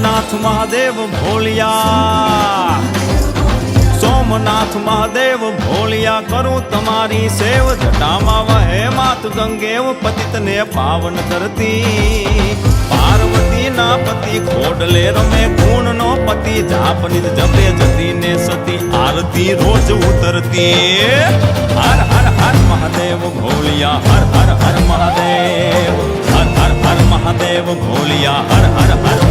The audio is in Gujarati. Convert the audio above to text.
સોમનાથ મહાદેવ ભોલિયા, સોમનાથ મહાદેવ ભોલિયા કરું તમારી સેવ, જટામાં વહે માત ગંગેવ પતિતને પાવન કરતી, પાર્વતી ના પતિ ખોડલે રમે ગુણ નો પતિ, જાપનિત જપે જતી ને સતી આરતી રોજ ઉતરતી. હર હર હર મહાદેવ ભોલિયા, હર હર હર મહાદેવ, હર હર હર મહાદેવ ભોલિયા, હર હર હર